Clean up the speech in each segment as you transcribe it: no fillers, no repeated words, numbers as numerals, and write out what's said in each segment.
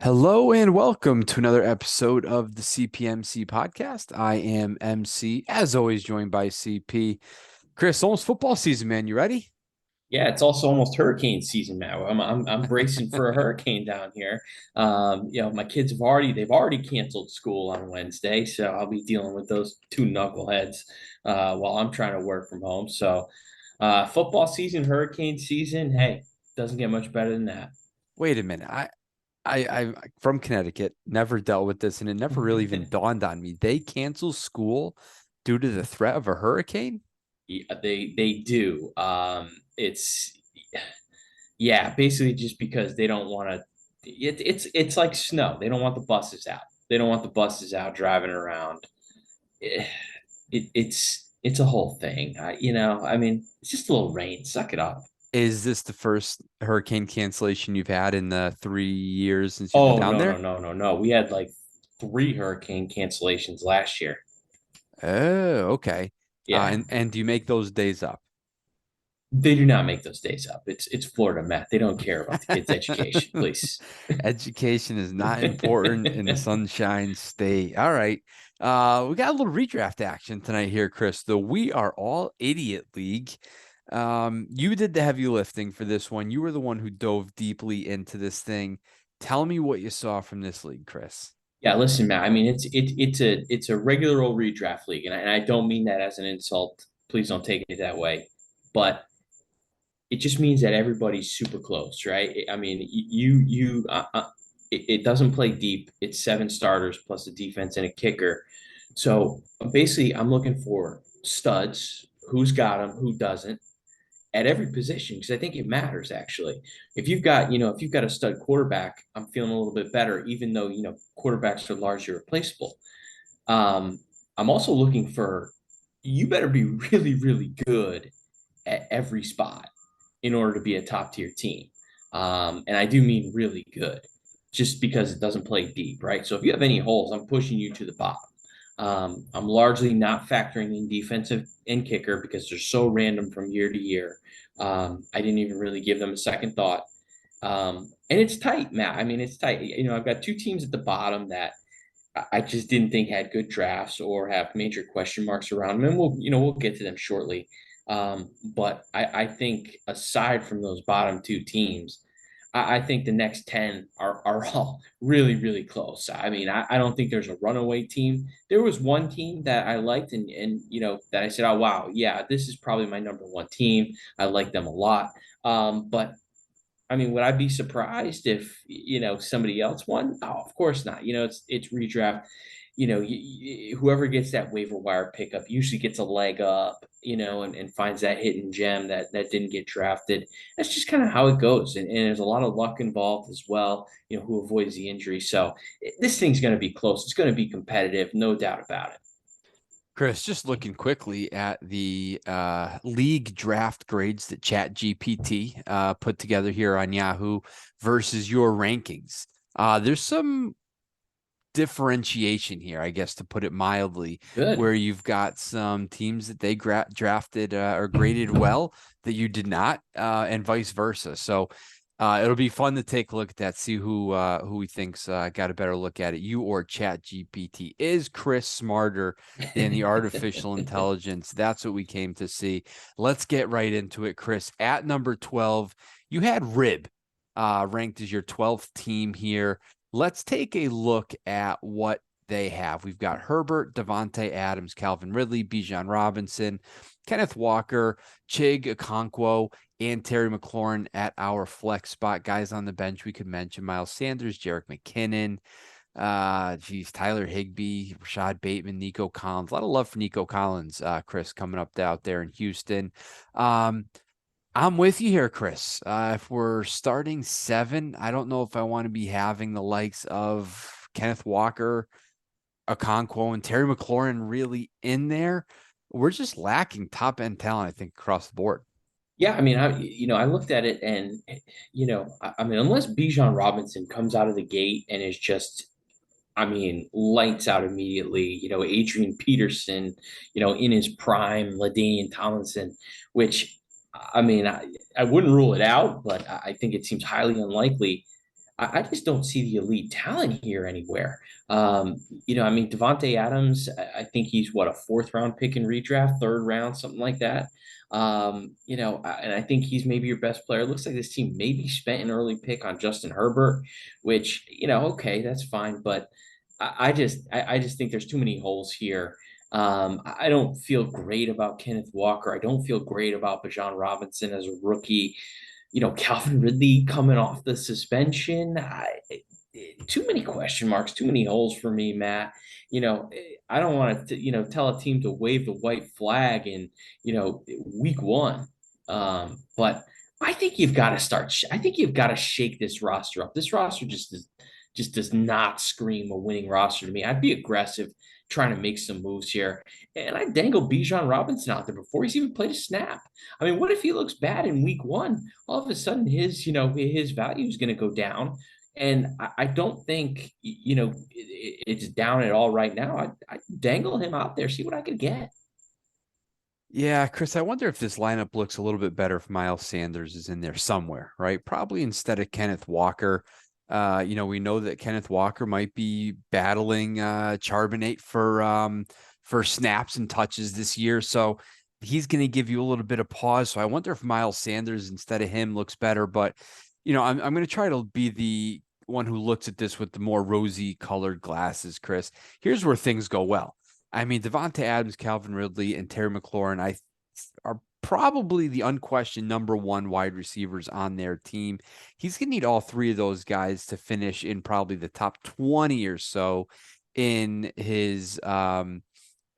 Hello and welcome to another episode of the CPMC podcast. I am MC, as always, joined by CP. Chris, almost football season, man. You ready? Yeah, it's also almost hurricane season now. I'm bracing for a hurricane down here. My kids they've already canceled school on Wednesday, so I'll be dealing with those two knuckleheads while I'm trying to work from home. So, football season, hurricane season, hey, doesn't get much better than that. Wait a minute. I'm from Connecticut, never dealt with this, and it never really even dawned on me. They cancel school due to the threat of a hurricane? Yeah, they do. It's Yeah, basically just because they don't want to. It's like snow. They don't want the buses out. They don't want the buses out driving around. It, it's a whole thing. I mean, it's just a little rain. Suck it up. Is this the first hurricane cancellation you've had in the 3 years since you've been Oh down no, no, there? no, no, no. We had like three hurricane cancellations last year. Oh, okay. Yeah, And do you make those days up? they do not make those days up. It's Florida Met. They don't care about the kids' education, please. Education is not important in the Sunshine State. All right. We got a little redraft action tonight here, Chris. The We Are All Idiot League. You did the heavy lifting for this one. You were the one who dove deeply into this thing. Tell me what you saw from this league, Chris. Yeah, listen, Matt. I mean, it's a regular old redraft league, and I don't mean that as an insult. Please don't take it that way. But it just means that everybody's super close, right? I mean, it doesn't play deep. It's seven starters plus a defense and a kicker. So basically, I'm looking for studs. Who's got them? Who doesn't? At every position, because I think it matters actually. If you've got a stud quarterback, I'm feeling a little bit better, even though quarterbacks are largely replaceable. Um, I'm also looking for you better be really, really good at every spot in order to be a top tier team. And I do mean really good, just because it doesn't play deep, right? So if you have any holes, I'm pushing you to the bottom. I'm largely not factoring in defensive and kicker because they're so random from year to year. I didn't even really give them a second thought. And it's tight, Matt. I mean, it's tight. I've got two teams at the bottom that I just didn't think had good drafts or have major question marks around them. And we'll get to them shortly. But I think aside from those bottom two teams, I think the next 10 are all really, really close. I mean, I don't think there's a runaway team. There was one team that I liked and that I said, oh, wow, yeah, this is probably my number one team. I like them a lot. But I mean, would I be surprised if somebody else won? No, of course not. It's redraft. Whoever gets that waiver wire pickup usually gets a leg up, and finds that hidden gem that didn't get drafted. That's just kind of how it goes, and there's a lot of luck involved as well. Who avoids the injury. So this thing's going to be close. It's going to be competitive, no doubt about it. Chris, just looking quickly at the league draft grades that ChatGPT put together here on Yahoo versus your rankings. There's some differentiation here, I guess, to put it mildly, Good. where you've got some teams that they drafted or graded well that you did not, and vice versa. So it'll be fun to take a look at that, see who he thinks got a better look at it, you or Chat GPT. Is Chris smarter than the artificial intelligence? That's what we came to see. Let's get right into it, Chris. At number 12, you had Rib ranked as your 12th team here. Let's take a look at what they have. We've got Herbert, Devontae Adams, Calvin Ridley, Bijan Robinson, Kenneth Walker, Chig Okonkwo, and Terry McLaurin at our flex spot. Guys on the bench we could mention: Miles Sanders, Jerick McKinnon, Tyler Higbee, Rashad Bateman, Nico Collins. A lot of love for Nico Collins, Chris, coming up out there in Houston. I'm with you here, Chris. If we're starting seven, I don't know if I want to be having the likes of Kenneth Walker, Okonkwo, and Terry McLaurin really in there. We're just lacking top end talent, I think, across the board. Yeah, I mean, I looked at it and, I mean, unless Bijan Robinson comes out of the gate and is just, I mean, lights out immediately, Adrian Peterson, in his prime, LaDainian Tomlinson, which, I mean, I wouldn't rule it out, but I think it seems highly unlikely. I just don't see the elite talent here anywhere. I mean, Devontae Adams, I think he's what, a fourth round pick in redraft, third round, something like that. And I think he's maybe your best player. It looks like this team maybe spent an early pick on Justin Herbert, which, okay, that's fine. But I just think there's too many holes here. I don't feel great about Kenneth Walker. I don't feel great about Bijan Robinson as a rookie. Calvin Ridley coming off the suspension. Too many question marks, too many holes for me, Matt. I don't want to, tell a team to wave the white flag in, week one. But I think you've got to start. I think you've got to shake this roster up. This roster just does not scream a winning roster to me. I'd be aggressive, trying to make some moves here, and I dangle Bijan Robinson out there before he's even played a snap. I mean, what if he looks bad in week one? All of a sudden, his value is going to go down. And I don't think, it's down at all right now. I dangle him out there, see what I could get. Yeah, Chris, I wonder if this lineup looks a little bit better if Miles Sanders is in there somewhere, right? Probably instead of Kenneth Walker. We know that Kenneth Walker might be battling Charbonnet for snaps and touches this year. So he's going to give you a little bit of pause. So I wonder if Miles Sanders instead of him looks better. But I'm going to try to be the one who looks at this with the more rosy colored glasses, Chris. Here's where things go well. I mean, Devonta Adams, Calvin Ridley, and Terry McLaurin, are probably the unquestioned number one wide receivers on their team. He's going to need all three of those guys to finish in probably the top 20 or so in his in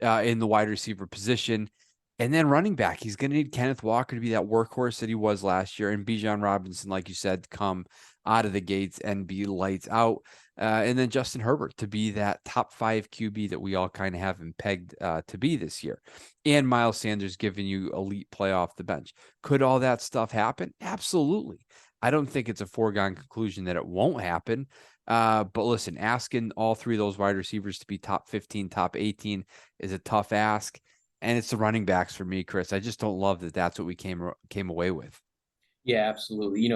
the wide receiver position. And then running back, he's going to need Kenneth Walker to be that workhorse that he was last year, and Bijan Robinson, like you said, come out of the gates and be lights out. And then Justin Herbert to be that top 5 QB that we all kind of have him pegged to be this year. And Miles Sanders giving you elite play off the bench. Could all that stuff happen? Absolutely. I don't think it's a foregone conclusion that it won't happen. But listen, asking all three of those wide receivers to be top 15, top 18 is a tough ask. And it's the running backs for me, Chris. I just don't love that that's what we came away with. Yeah, absolutely.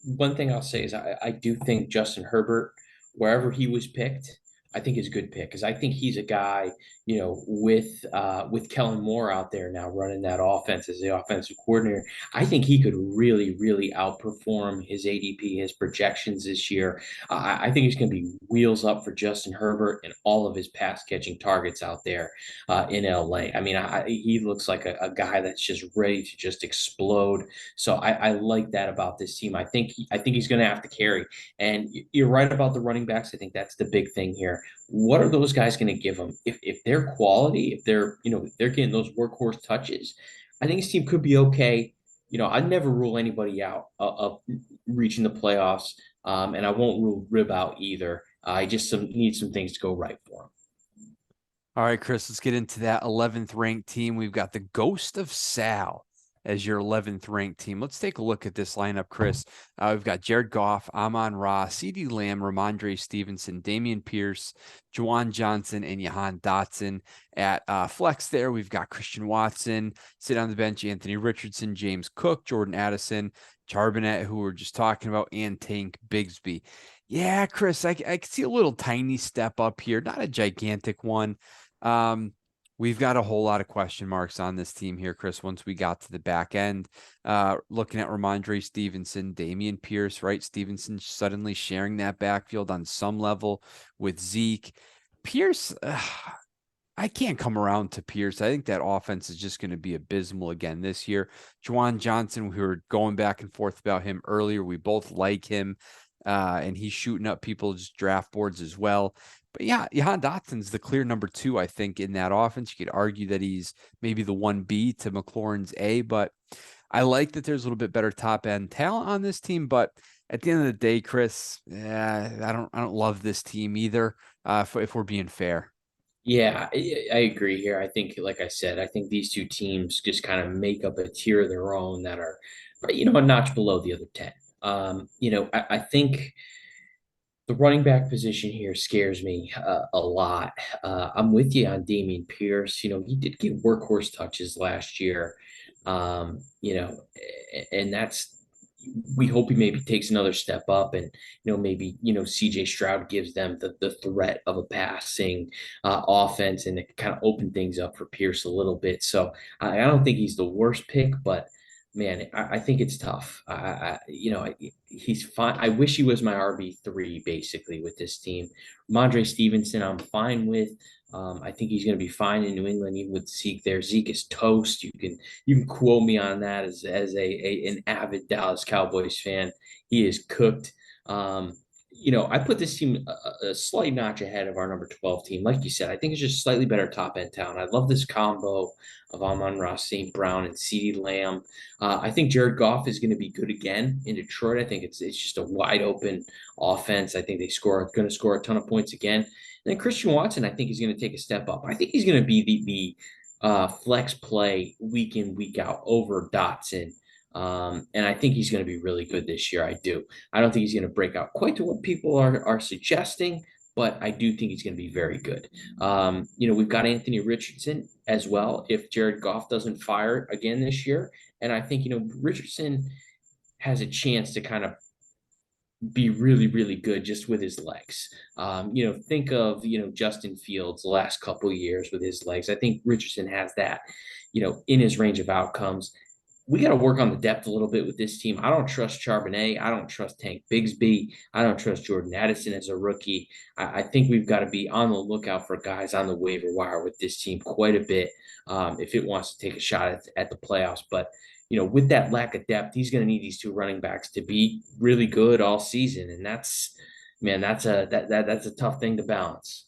One thing I'll say is I do think Justin Herbert, wherever he was picked, I think is a good pick because I think he's a guy, with Kellen Moore out there now running that offense as the offensive coordinator. I think he could really, really outperform his ADP, his projections this year. I think he's going to be wheels up for Justin Herbert and all of his pass catching targets out there in LA. I mean, he looks like a guy that's just ready to just explode. So I like that about this team. I think he's going to have to carry. And you're right about the running backs. I think that's the big thing here. What are those guys going to give them? If they're quality, if they're getting those workhorse touches, I think this team could be okay. I'd never rule anybody out of reaching the playoffs, and I won't rule Rib out either. I just need some things to go right for him. All right, Chris, let's get into that 11th ranked team. We've got the Ghost of Sal as your 11th ranked team. Let's take a look at this lineup, Chris. We've got Jared Goff, Amon-Ra, CeeDee Lamb, Ramondre Stevenson, Dameon Pierce, Juwan Johnson, and Jahan Dotson. At flex there, we've got Christian Watson, sit on the bench, Anthony Richardson, James Cook, Jordan Addison, Charbonnet, who we're just talking about, and Tank Bigsby. Yeah, Chris, I can see a little tiny step up here, not a gigantic one. We've got a whole lot of question marks on this team here, Chris, once we got to the back end. Looking at Ramondre Stevenson, Dameon Pierce, right? Stevenson suddenly sharing that backfield on some level with Zeke. Pierce, I can't come around to Pierce. I think that offense is just going to be abysmal again this year. Juwan Johnson, we were going back and forth about him earlier. We both like him, and he's shooting up people's draft boards as well. But yeah, Jahan Dotson's the clear number 2, I think, in that offense. You could argue that he's maybe the 1B to McLaurin's A, but I like that there's a little bit better top end talent on this team. But at the end of the day, Chris, I don't love this team either. If we're being fair. Yeah, I agree here. I think, like I said, I think these two teams just kind of make up a tier of their own that are, a notch below the other 10. I think the running back position here scares me a lot. I'm with you on Dameon Pierce. He did get workhorse touches last year. And that's we hope he maybe takes another step up, and maybe CJ Stroud gives them the threat of a passing offense, and it kind of open things up for Pierce a little bit. So I don't think he's the worst pick, but man, I think it's tough. He's fine. I wish he was my RB3 basically with this team. Mondre Stevenson, I'm fine with. I think he's going to be fine in New England, even with Zeke there. Zeke is toast. You can quote me on that as an avid Dallas Cowboys fan. He is cooked. I put this team a slight notch ahead of our number 12 team. Like you said, I think it's just slightly better top end talent. I love this combo of Amon-Ra St. Brown and CeeDee Lamb. I think Jared Goff is going to be good again in Detroit. I think it's just a wide open offense. I think going to score a ton of points again. And then Christian Watson, I think he's going to take a step up. I think he's going to be the flex play week in, week out over Dotson. And I think he's going to be really good this year. I do. I don't think he's going to break out quite to what people are suggesting, but I do think he's going to be very good. We've got Anthony Richardson as well if Jared Goff doesn't fire again this year. And I think, Richardson has a chance to kind of be really, really good just with his legs. Think of, Justin Fields the last couple of years with his legs. I think Richardson has that, in his range of outcomes. We got to work on the depth a little bit with this team. I don't trust Charbonnet. I don't trust Tank Bigsby. I don't trust Jordan Addison as a rookie. I think we've got to be on the lookout for guys on the waiver wire with this team quite a bit if it wants to take a shot at the playoffs. But with that lack of depth, he's going to need these two running backs to be really good all season, and that's a tough thing to balance.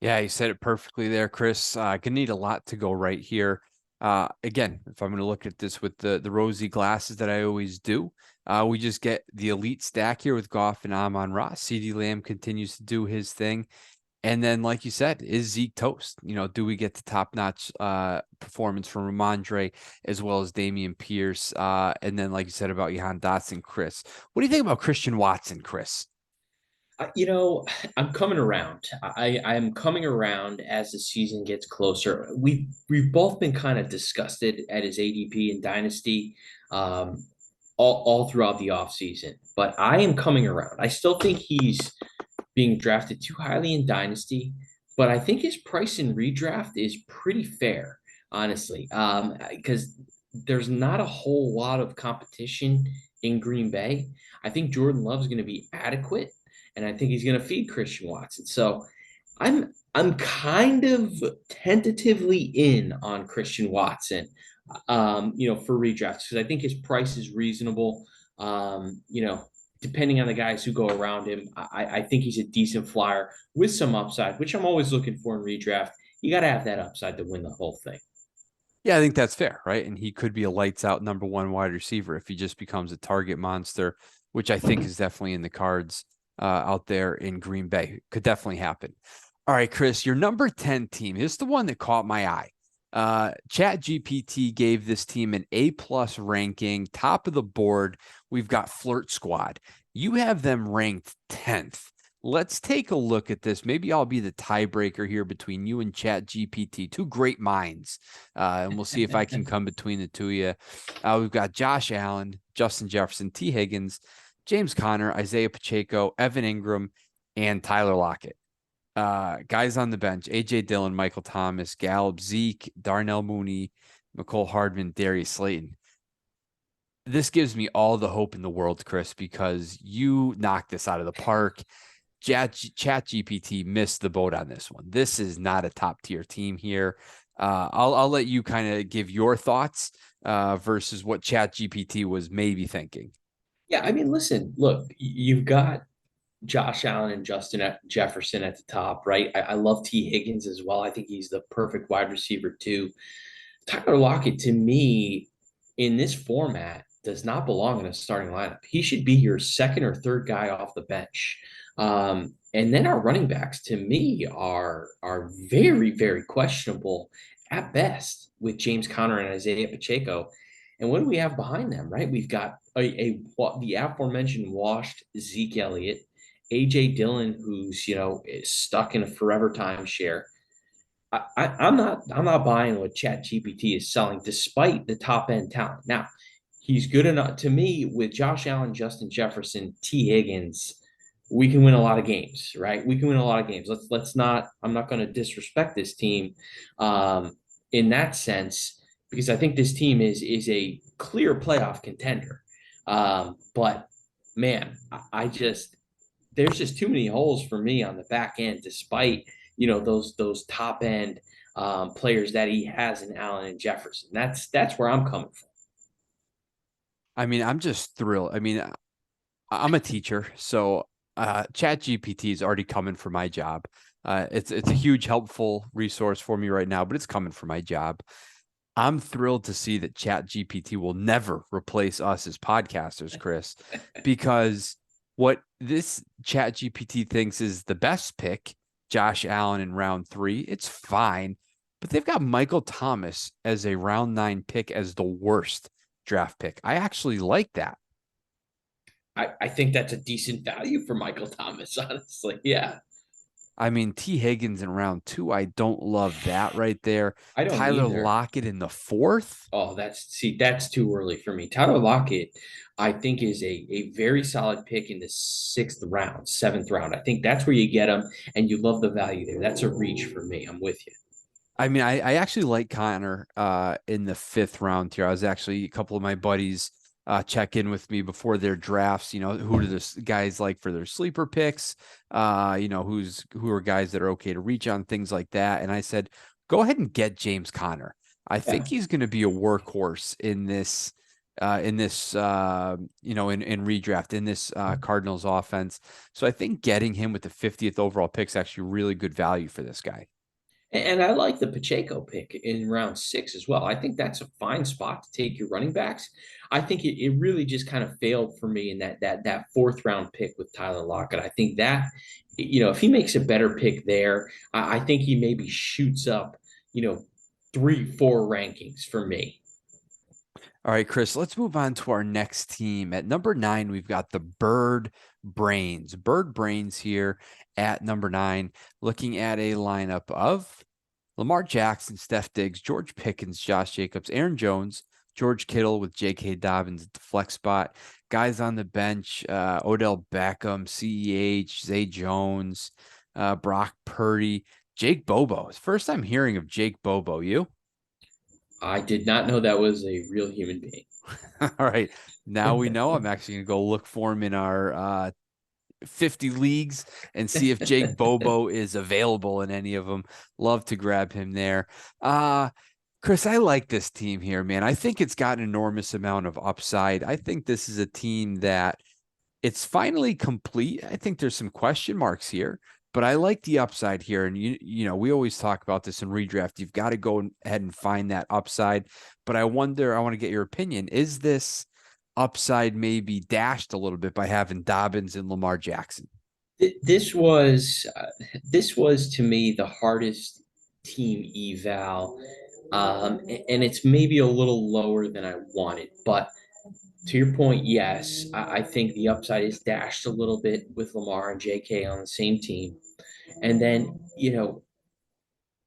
Yeah, you said it perfectly there, Chris. Gonna need a lot to go right here. Again, if I'm going to look at this with the rosy glasses that I always do, we just get the elite stack here with Goff and Amon-Ra. CeeDee Lamb continues to do his thing. And then, like you said, is Zeke toast? Do we get the top-notch performance from Ramondre as well as Dameon Pierce? And then, like you said about Jahan Dotson, Chris. What do you think about Christian Watson, Chris? I'm coming around. I'm coming around as the season gets closer. We've both been kind of disgusted at his ADP and Dynasty all throughout the offseason. But I am coming around. I still think he's being drafted too highly in Dynasty, but I think his price in redraft is pretty fair, honestly, because there's not a whole lot of competition in Green Bay. I think Jordan Love's going to be adequate, and I think he's going to feed Christian Watson. So I'm kind of tentatively in on Christian Watson, for redrafts because I think his price is reasonable. Depending on the guys who go around him, I think he's a decent flyer with some upside, which I'm always looking for in redraft. You got to have that upside to win the whole thing. Yeah, I think that's fair, right? And he could be a lights out number one wide receiver if he just becomes a target monster, which I think is definitely in the cards out there in Green Bay. Could definitely happen. All right, Chris, your number 10 team. This is the one that caught my eye. ChatGPT gave this team an A+ ranking, top of the board. We've got Flirt Squad. You have them ranked 10th. Let's take a look at this. Maybe I'll be the tiebreaker here between you and ChatGPT, two great minds. And we'll see if I can come between the two of you. We've got Josh Allen, Justin Jefferson, T. Higgins, James Conner, Isaiah Pacheco, Evan Ingram, and Tyler Lockett. Guys on the bench: AJ Dillon, Michael Thomas, Gallup, Zeke, Darnell Mooney, Mecole Hardman, Darius Slayton. This gives me all the hope in the world, Chris, because you knocked this out of the park. ChatGPT missed the boat on this one. This is not a top tier team here. I'll let you kind of give your thoughts versus what ChatGPT was maybe thinking. Yeah, I mean, listen, look, you've got Josh Allen and Justin Jefferson at the top, right? I love T. Higgins as well. I think he's the perfect wide receiver too. Tyler Lockett, to me, in this format, does not belong in a starting lineup. He should be your second or third guy off the bench. And then our running backs, to me, are very, very questionable at best with James Conner and Isaiah Pacheco. And what do we have behind them, right? We've got the aforementioned washed Zeke Elliott, AJ Dillon, who's is stuck in a forever timeshare. I'm not buying what ChatGPT is selling, despite the top end talent. Now, He's good enough to me with Josh Allen, Justin Jefferson, T. Higgins. We can win a lot of games, right? We can win a lot of games. Let's not. I'm not going to disrespect this team, um, in that sense, because I think this team is a clear playoff contender. But man, I just there's just too many holes for me on the back end, despite those top end players that he has in Allen and Jefferson. That's where I'm coming from. I mean, I'm just thrilled. I mean, I'm a teacher, so Chat GPT is already coming for my job. It's a huge helpful resource for me right now, but it's coming for my job. I'm thrilled to see that Chat GPT will never replace us as podcasters, Chris, because what this Chat GPT thinks is the best pick, Josh Allen in round 3, it's fine, but they've got Michael Thomas as a round 9 pick as the worst draft pick. I actually like that. I think that's a decent value for Michael Thomas, honestly. Yeah, I mean, T. Higgins in round 2, I don't love that right there. I don't Tyler either. Lockett in the 4th. Oh, that's too early for me. Tyler Lockett, I think, is a very solid pick in the sixth round, seventh round. I think that's where you get him, and you love the value there. That's a reach for me. I'm with you. I mean, I actually like Connor in the 5th round here. I was actually a couple of my buddies check in with me before their drafts. You know, who do the guys like for their sleeper picks? You know, who are guys that are okay to reach on, things like that. And I said, go ahead and get James Connor. I Yeah. think he's going to be a workhorse in this in redraft in this Cardinals offense. So I think getting him with the 50th overall pick is actually really good value for this guy. And I like the Pacheco pick in round 6 as well. I think that's a fine spot to take your running backs. I think it really just kind of failed for me in that fourth round pick with Tyler Lockett. I think that, if he makes a better pick there, I think he maybe shoots up, 3, 4 rankings for me. All right, Chris, let's move on to our next team. At number 9, we've got the Bird Brains. Bird Brains here at number 9, looking at a lineup of Lamar Jackson, Steph Diggs, George Pickens, Josh Jacobs, Aaron Jones, George Kittle with J.K. Dobbins at the flex spot. Guys on the bench, Odell Beckham, CEH, Zay Jones, Brock Purdy, Jake Bobo. It's first time hearing of Jake Bobo. You? I did not know that was a real human being. All right. Now we know. I'm actually going to go look for him in our 50 leagues and see if Jake Bobo is available in any of them. Love to grab him there. Chris, I like this team here, man. I think it's got an enormous amount of upside. I think this is a team that it's finally complete. I think there's some question marks here, but I like the upside here. And we always talk about this in redraft. You've got to go ahead and find that upside. But I wonder, I want to get your opinion. Is this upside maybe dashed a little bit by having Dobbins and Lamar Jackson? This was to me the hardest team eval, and it's maybe a little lower than I wanted. But to your point, yes, I think the upside is dashed a little bit with Lamar and J.K. on the same team. And then,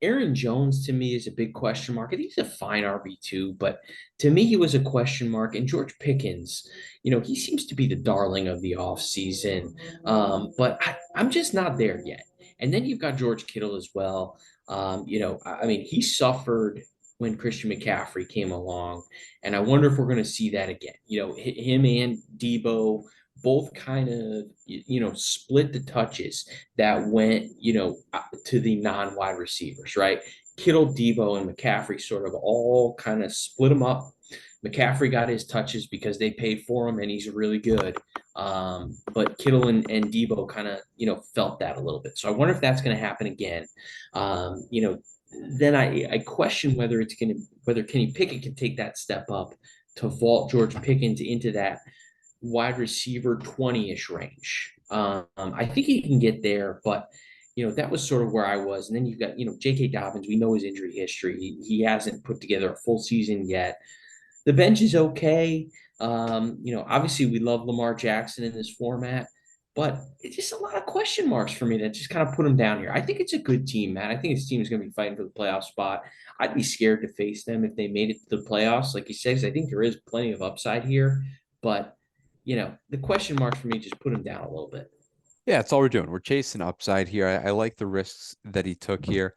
Aaron Jones to me is a big question mark. I think he's a fine RB2, but to me, he was a question mark. And George Pickens, he seems to be the darling of the offseason. But I'm just not there yet. And then you've got George Kittle as well. I mean, he suffered when Christian McCaffrey came along. And I wonder if we're going to see that again. Him and Debo both kind of split the touches that went to the non-wide receivers, right? Kittle, Debo, and McCaffrey sort of all kind of split them up. McCaffrey got his touches because they paid for him and he's really good. But Kittle and Debo kind of felt that a little bit. So I wonder if that's going to happen again. Then I question whether Kenny Pickett can take that step up to vault George Pickens into that wide receiver 20-ish range. I think he can get there, but that was sort of where I was. And then you've got, J.K. Dobbins. We know his injury history. He hasn't put together a full season yet. The bench is okay. Obviously we love Lamar Jackson in this format, but it's just a lot of question marks for me that just kind of put them down here. I think it's a good team, man. I think this team is going to be fighting for the playoff spot. I'd be scared to face them if they made it to the playoffs. Like you said, I think there is plenty of upside here, but the question marks for me just put them down a little bit. Yeah, it's all we're doing. We're chasing upside here. I like the risks that he took here.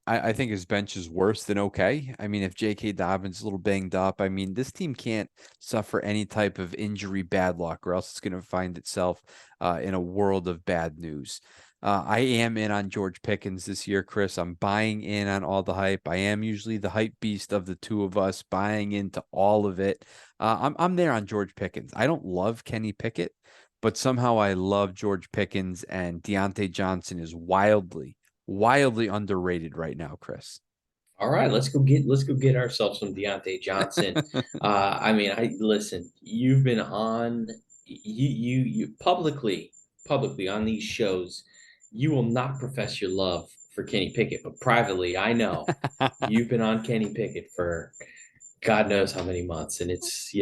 I think his bench is worse than okay. I mean, if J.K. Dobbins is a little banged up, I mean, this team can't suffer any type of injury bad luck, or else it's going to find itself in a world of bad news. I am in on George Pickens this year, Chris. I'm buying in on all the hype. I am usually the hype beast of the two of us, buying into all of it. I'm there on George Pickens. I don't love Kenny Pickett, but somehow I love George Pickens, and Deontay Johnson is wildly underrated right now, Chris. All right, let's go get ourselves some Deontay Johnson. I mean, I listen. You've been on you publicly on these shows. You will not profess your love for Kenny Pickett, but privately, I know you've been on Kenny Pickett for God knows how many months, and it's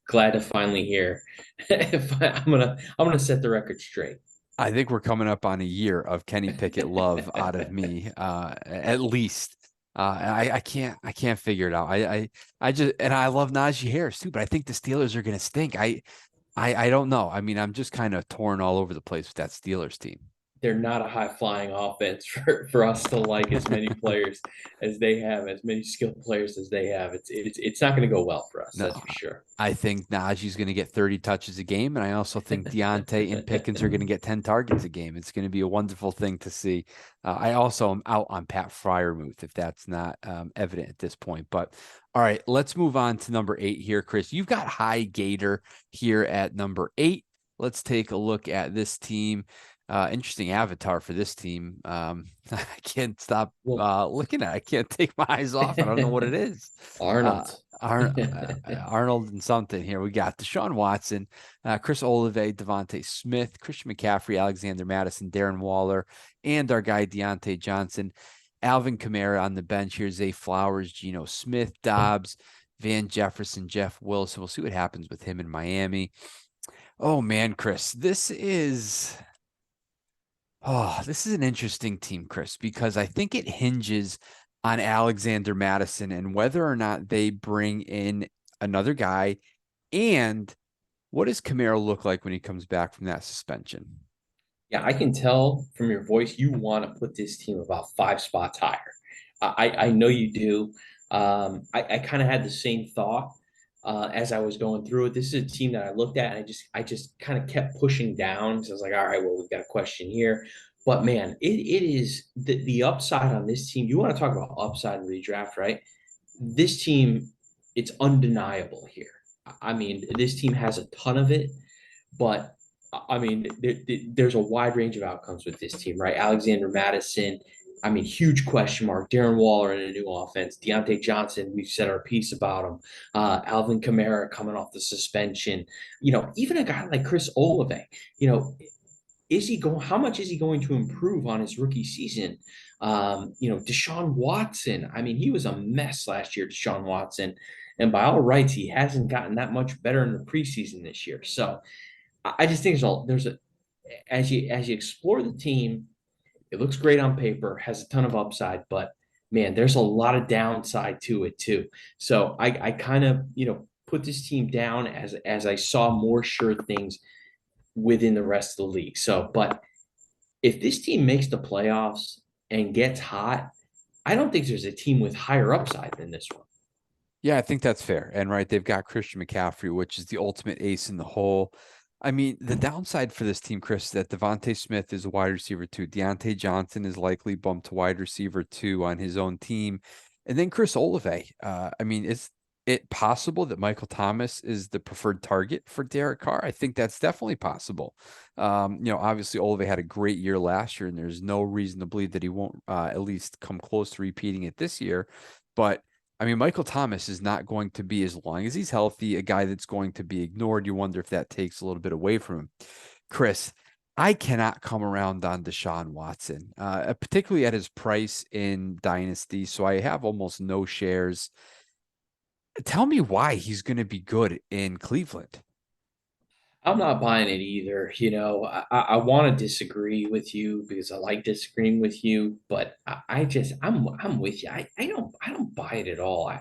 glad to finally hear. If I'm gonna set the record straight. I think we're coming up on a year of Kenny Pickett love out of me, at least. I can't figure it out. I just, and I love Najee Harris too, but I think the Steelers are gonna stink. I don't know. I mean, I'm just kind of torn all over the place with that Steelers team. They're not a high flying offense for us to like as many players as they have, as many skilled players as they have. It's not going to go well for us, No, that's for sure. I think Najee's going to get 30 touches a game, and I also think Deontay and Pickens are going to get 10 targets a game. It's going to be a wonderful thing to see. I also am out on Pat Fryermuth, if that's not evident at this point. But all right, let's move on to number 8 here, Chris. You've got High Gator here at number 8. Let's take a look at this team. Interesting avatar for this team. I can't stop Well, looking at it. I can't take my eyes off. I don't know what it is. Uh, Arnold. Arnold and something here. We got Deshaun Watson, Chris Olave, Devontae Smith, Christian McCaffrey, Alexander Madison, Darren Waller, and our guy Deontay Johnson, Alvin Kamara on the bench here, Zay Flowers, Geno Smith, Dobbs, Van Jefferson, Jeff Wilson. We'll see what happens with him in Miami. Oh man, Chris, this is an interesting team, Chris, because I think it hinges on Alexander Madison and whether or not they bring in another guy, and what does Kamara look like when he comes back from that suspension? Yeah, I can tell from your voice you want to put this team about 5 spots higher. I know you do. I kind of had the same thought as I was going through it. This is a team that I looked at and I just kind of kept pushing down. So I was like, all right, well, we've got a question here. But man, it is the upside on this team. You want to talk about upside and redraft, right? This team, it's undeniable here. I mean, this team has a ton of it, but I mean, there's a wide range of outcomes with this team, right? Alexander Madison, I mean, huge question mark. Darren Waller in a new offense. Deontay Johnson, we've said our piece about him. Alvin Kamara coming off the suspension. Even a guy like Chris Olave, you know, is he going? How much is he going to improve on his rookie season? Deshaun Watson. I mean, he was a mess last year, Deshaun Watson, and by all rights, he hasn't gotten that much better in the preseason this year. So I just think there's a as you explore the team, it looks great on paper, has a ton of upside, but man, there's a lot of downside to it too. So I kind of put this team down as I saw more sure things within the rest of the league. So, but if this team makes the playoffs and gets hot, I don't think there's a team with higher upside than this one. Yeah, I think that's fair. And right, they've got Christian McCaffrey, which is the ultimate ace in the hole. I mean, the downside for this team, Chris, is that Devontae Smith is a wide receiver too. Deontay Johnson is likely bumped to wide receiver too on his own team. And then Chris Olave. I mean, is it possible that Michael Thomas is the preferred target for Derek Carr? I think that's definitely possible. Obviously Olave had a great year last year, and there's no reason to believe that he won't at least come close to repeating it this year. But I mean, Michael Thomas is not going to be, as long as he's healthy, a guy that's going to be ignored. You wonder if that takes a little bit away from him. Chris, I cannot come around on Deshaun Watson, particularly at his price in Dynasty. So I have almost no shares. Tell me why he's going to be good in Cleveland. I'm not buying it either. I want to disagree with you because I like disagreeing with you, but I'm with you. I don't buy it at all.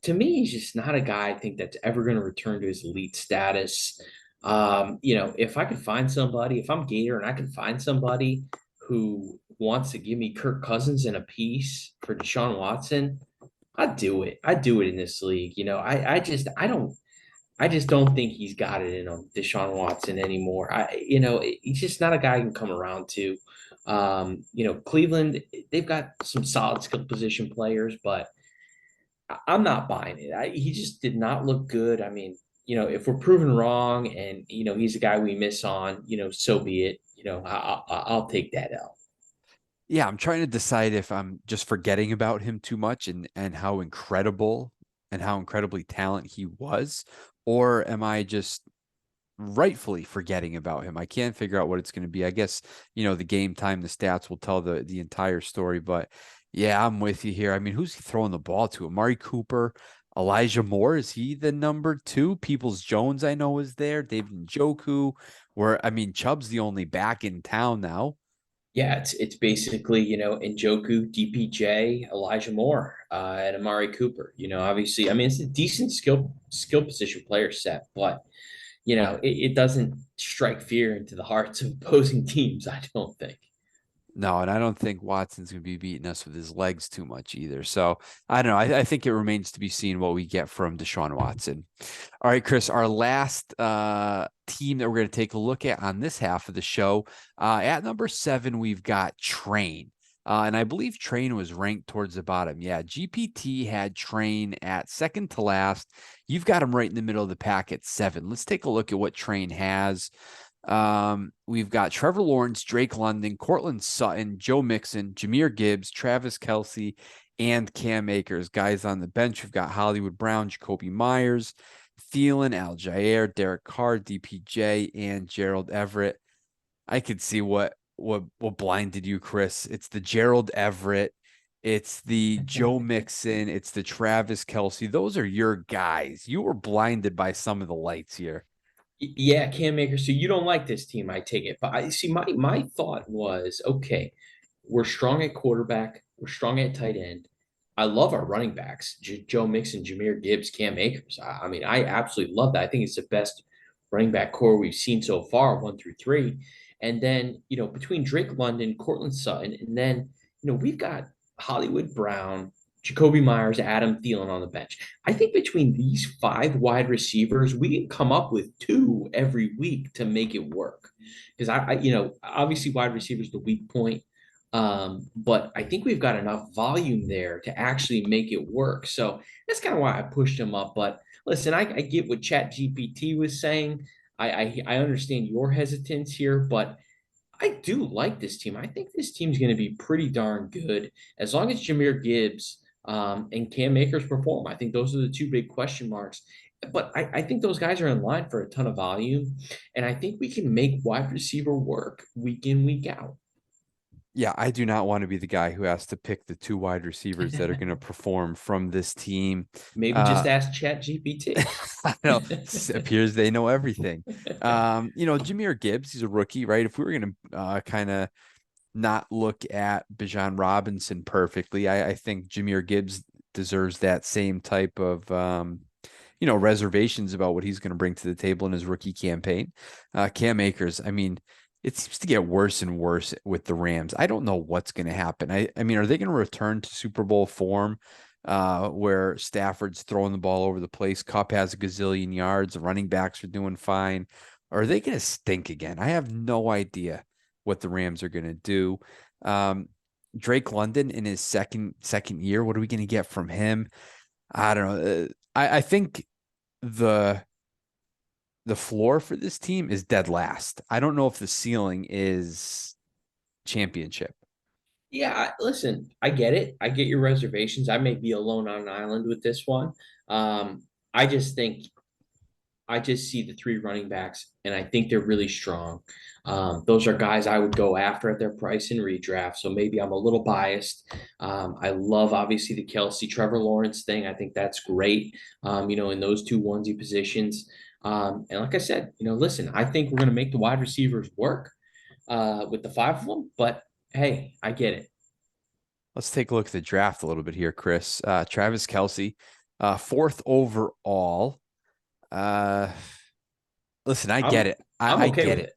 To me, he's just not a guy I think that's ever going to return to his elite status. If I could find somebody, if I'm Gator and I can find somebody who wants to give me Kirk Cousins in a piece for Deshaun Watson, I'd do it. I'd do it in this league. I just don't think he's got it in him, Deshaun Watson anymore. He's just not a guy I can come around to. Cleveland, they've got some solid skill position players, but I'm not buying it. He just did not look good. I mean, if we're proven wrong and, he's a guy we miss on, so be it. I'll take that out. Yeah, I'm trying to decide if I'm just forgetting about him too much and how incredible and how incredibly talented he was, or am I just rightfully forgetting about him? I can't figure out what it's going to be. I guess, the game time, the stats will tell the entire story, but yeah, I'm with you here. I mean, who's he throwing the ball to? Amari Cooper, Elijah Moore, is he the number two? Peoples Jones, I know, is there. David Njoku, where I mean, Chubb's the only back in town now. Yeah, it's basically, Njoku, DPJ, Elijah Moore, and Amari Cooper. Obviously, I mean, it's a decent skill position player set, but it doesn't strike fear into the hearts of opposing teams, I don't think. No, and I don't think Watson's going to be beating us with his legs too much either. So I don't know. I think it remains to be seen what we get from Deshaun Watson. All right, Chris, our last team that we're going to take a look at on this half of the show. At number 7, we've got Train. And I believe Train was ranked towards the bottom. Yeah, GPT had Train at second to last. You've got him right in the middle of the pack at 7. Let's take a look at what Train has. We've got Trevor Lawrence, Drake London, Cortland Sutton, Joe Mixon, Jameer Gibbs, Travis Kelce, and Cam Akers. Guys on the bench, we've got Hollywood Brown, Jacoby Myers, Thielen, Al Jair, Derek Carr, DPJ, and Gerald Everett. I could see what blinded you, Chris. It's the Gerald Everett, it's the Joe Mixon, it's the Travis Kelce. Those are your guys. You were blinded by some of the lights here. Yeah, Cam Akers. So you don't like this team, I take it. But I see my thought was, okay, we're strong at quarterback, we're strong at tight end. I love our running backs, Joe Mixon, Jameer Gibbs, Cam Akers. I mean, I absolutely love that. I think it's the best running back core we've seen so far, 1 through 3. And then, between Drake London, Cortland Sutton, and then, we've got Hollywood Brown, Jacoby Myers, Adam Thielen on the bench. I think between these 5 wide receivers, we can come up with 2 every week to make it work. Because obviously wide receivers the weak point, but I think we've got enough volume there to actually make it work. So that's kind of why I pushed him up. But listen, I get what Chat GPT was saying. I understand your hesitance here, but I do like this team. I think this team's going to be pretty darn good as long as Jameer Gibbs and Cam Akers perform. I think those are the 2 big question marks. But I think those guys are in line for a ton of volume, and I think we can make wide receiver work week in, week out. Yeah, I do not want to be the guy who has to pick the 2 wide receivers that are going to perform from this team. Maybe just Uh, ask Chat GPT. I know it appears they know everything. Jameer Gibbs, he's a rookie, right? If we were going to kind of not look at Bijan Robinson perfectly, I think Jameer Gibbs deserves that same type of reservations about what he's going to bring to the table in his rookie campaign. Cam Akers, I mean, it seems to get worse and worse with the Rams. I don't know what's going to happen. I mean, are they going to return to Super Bowl form where Stafford's throwing the ball over the place? Kupp has a gazillion yards. The running backs are doing fine. Or are they going to stink again? I have no idea what the Rams are going to do. Drake London in his second year, what are we going to get from him? I don't know. I think the floor for this team is dead last. I don't know if the ceiling is championship. Yeah, listen, I get it. I get your reservations. I may be alone on an island with this one. I just think I just see the 3 running backs, and I think they're really strong. Those are guys I would go after at their price in redraft. So maybe I'm a little biased. I love obviously the Kelsey Trevor Lawrence thing. I think that's great. In those 2 onesie positions. And like I said, listen, I think we're going to make the wide receivers work with the five of them. But hey, I get it. Let's take a look at the draft a little bit here, Chris. Travis Kelce, fourth overall. Uh, listen, I get I'm it. I'm I okay get with it. it.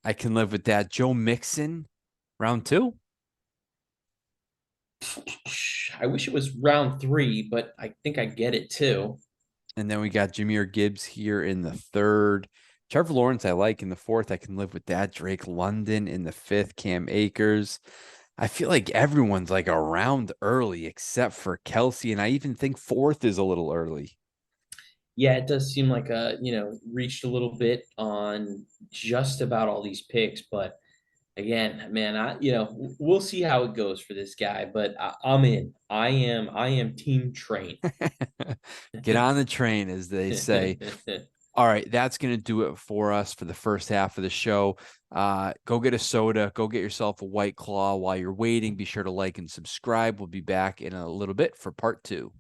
I can live with that. Joe Mixon, round two. I wish it was round three, but I think I get it too. And then we got Jameer Gibbs here in the third. Trevor Lawrence, I like in the fourth. I can live with that. Drake London in the fifth. Cam Akers. I feel like everyone's like around early except for Kelsey. And I even think fourth is a little early. Yeah, it does seem like reached a little bit on just about all these picks, but again, man, we'll see how it goes for this guy, but I'm in. I am team train. Get on the train, as they say. All right, that's going to do it for us for the first half of the show. Go get a soda, go get yourself a White Claw. While you're waiting, be sure to like and subscribe. We'll be back in a little bit for part two.